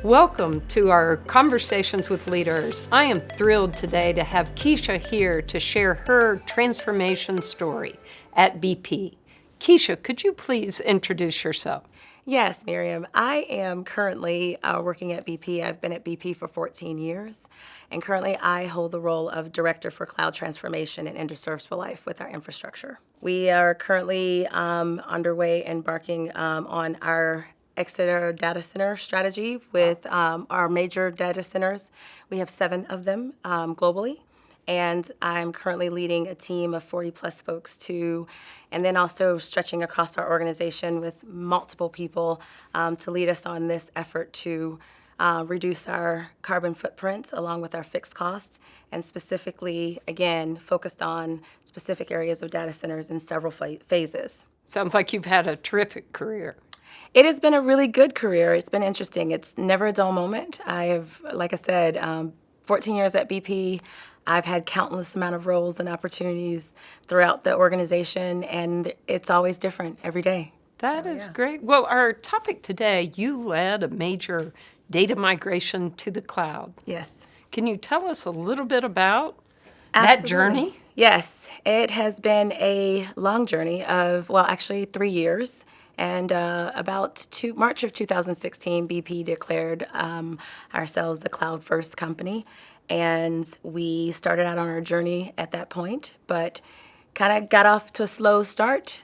Welcome to our Conversations with Leaders. I am thrilled today to have Keisha here to share her transformation story at BP. Keisha, could you please introduce yourself? Yes, Miriam. I am currently working at BP. I've been at BP for 14 years, and currently I hold the role of Director for Cloud Transformation and Serves for Life with our infrastructure. We are currently underway embarking on our Exeter data center strategy with our major data centers. We have 7 of them globally. And I'm currently leading a team of 40 plus folks and then also stretching across our organization with multiple people to lead us on this effort to reduce our carbon footprint along with our fixed costs, and specifically, again, focused on specific areas of data centers in several phases. Sounds like you've had a terrific career. It has been a really good career. It's been interesting. It's never a dull moment. I have, like I said, 14 years at BP. I've had countless amount of roles and opportunities throughout the organization, and it's always different every day. That is great. Well, our topic today, you led a major data migration to the cloud. Yes. Can you tell us a little bit about Absolutely. that journey? Yes. It has been a long journey of, well, actually 3 years. And about March of 2016, BP declared ourselves a cloud-first company. And we started out on our journey at that point, but kind of got off to a slow start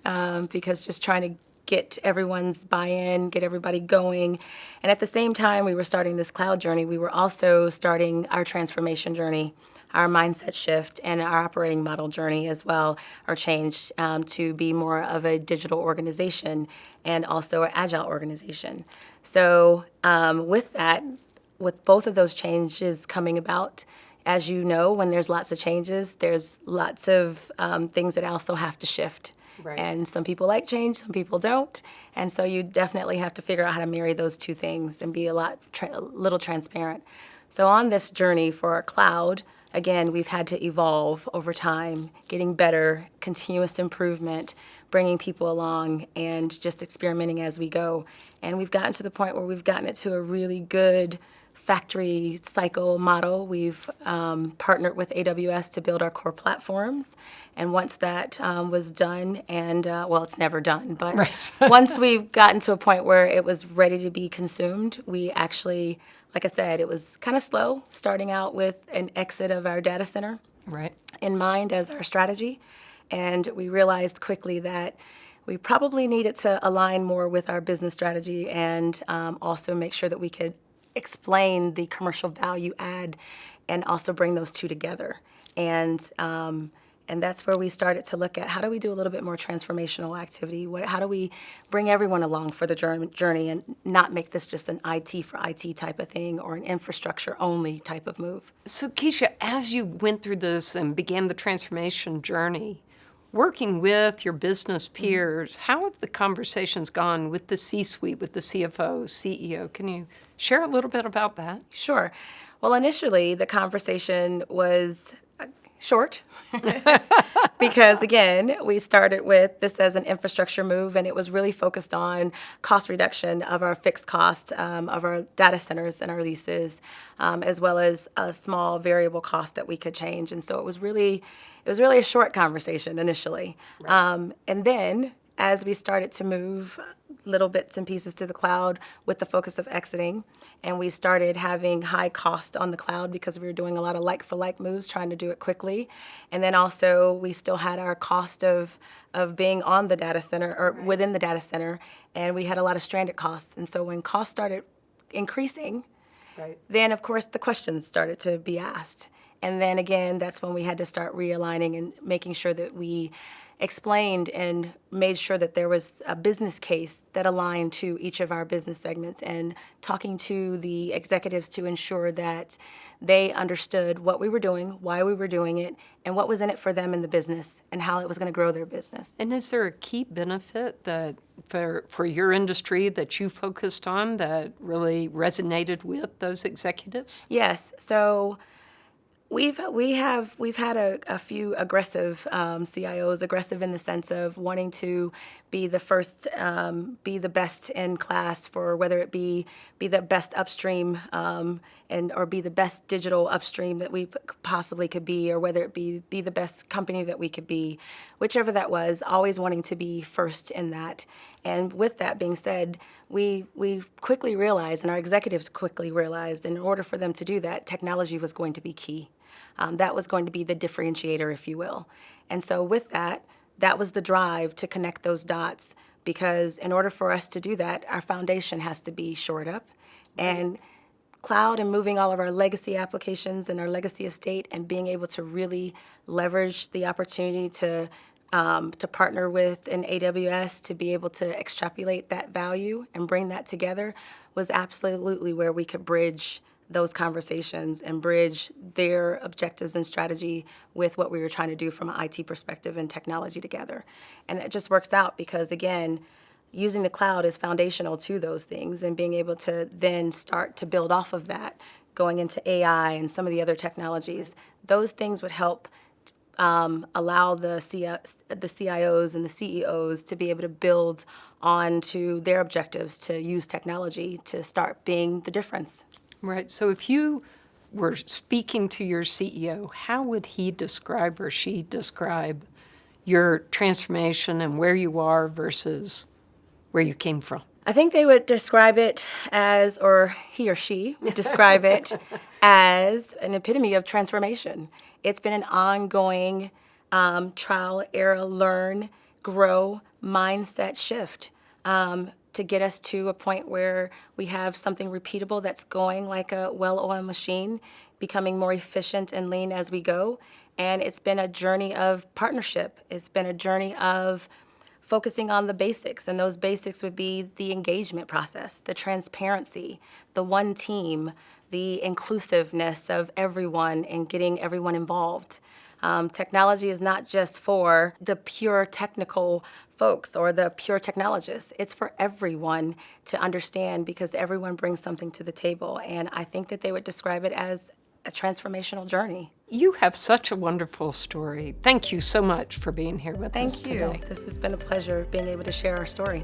because just trying to get everyone's buy-in, get everybody going. And at the same time we were starting this cloud journey, we were also starting our transformation journey, our mindset shift, and our operating model journey as well, our change to be more of a digital organization and also an agile organization. So with both of those changes coming about, as you know, when there's lots of changes, there's lots of things that also have to shift. Right. And some people like change, some people don't. And so you definitely have to figure out how to marry those two things and be a little transparent. So on this journey for our cloud, again, we've had to evolve over time, getting better, continuous improvement, bringing people along, and just experimenting as we go. And we've gotten to the point where we've gotten it to a really good factory cycle model. We've partnered with AWS to build our core platforms. And once that was done, and well, it's never done, but Right. once we've gotten to a point where it was ready to be consumed, we actually, like I said, it was kind of slow, starting out with an exit of our data center Right. in mind as our strategy. And we realized quickly that we probably needed to align more with our business strategy and also make sure that we could explain the commercial value add and also bring those two together. And that's where we started to look at how do we do a little bit more transformational activity? How do we bring everyone along for the journey and not make this just an IT for IT type of thing or an infrastructure only type of move? So, Keisha, as you went through this and began the transformation journey, working with your business peers, how have the conversations gone with the C-suite, with the CFO, CEO? Can you share a little bit about that? Sure. Well, initially, the conversation was short because, again, we started with this as an infrastructure move, and it was really focused on cost reduction of our fixed cost of our data centers and our leases, as well as a small variable cost that we could change. And so it was really a short conversation initially. Right. And then as we started to move little bits and pieces to the cloud with the focus of exiting, and we started having high cost on the cloud because we were doing a lot of like-for-like moves, trying to do it quickly. And then also we still had our cost of being on the data center or within the data center, and we had a lot of stranded costs. And so when costs started increasing, Right. then of course the questions started to be asked. And then again, that's when we had to start realigning and making sure that we explained and made sure that there was a business case that aligned to each of our business segments, and talking to the executives to ensure that they understood what we were doing, why we were doing it, and what was in it for them in the business and how it was going to grow their business. And is there a key benefit that for your industry that you focused on that really resonated with those executives? Yes. So We've had a few aggressive CIOs, aggressive in the sense of wanting to be the first, be the best in class for whether it be the best upstream and or be the best digital upstream that we possibly could be, or whether it be the best company that we could be, whichever that was. Always wanting to be first in that. And with that being said, we quickly realized, and our executives quickly realized, in order for them to do that, technology was going to be key. That was going to be the differentiator, if you will. And so with that, that was the drive to connect those dots, because in order for us to do that, our foundation has to be shored up. And cloud and moving all of our legacy applications and our legacy estate and being able to really leverage the opportunity to partner with an AWS to be able to extrapolate that value and bring that together was absolutely where we could bridge those conversations and bridge their objectives and strategy with what we were trying to do from an IT perspective and technology together. And it just works out because, again, using the cloud is foundational to those things, and being able to then start to build off of that, going into AI and some of the other technologies, those things would help allow the CIOs and the CEOs to be able to build on to their objectives to use technology to start being the difference. Right. So if you were speaking to your CEO, how would he describe or she describe your transformation and where you are versus where you came from? I think they would describe it as, or he or she would describe it as an epitome of transformation. It's been an ongoing trial, error, learn, grow mindset shift to get us to a point where we have something repeatable that's going like a well-oiled machine, becoming more efficient and lean as we go. And it's been a journey of partnership. It's been a journey of focusing on the basics, and those basics would be the engagement process, the transparency, the one team, the inclusiveness of everyone and getting everyone involved. Technology is not just for the pure technical folks or the pure technologists. It's for everyone to understand, because everyone brings something to the table. And I think that they would describe it as a transformational journey. You have such a wonderful story. Thank you so much for being here with us today. Thank you. This has been a pleasure being able to share our story.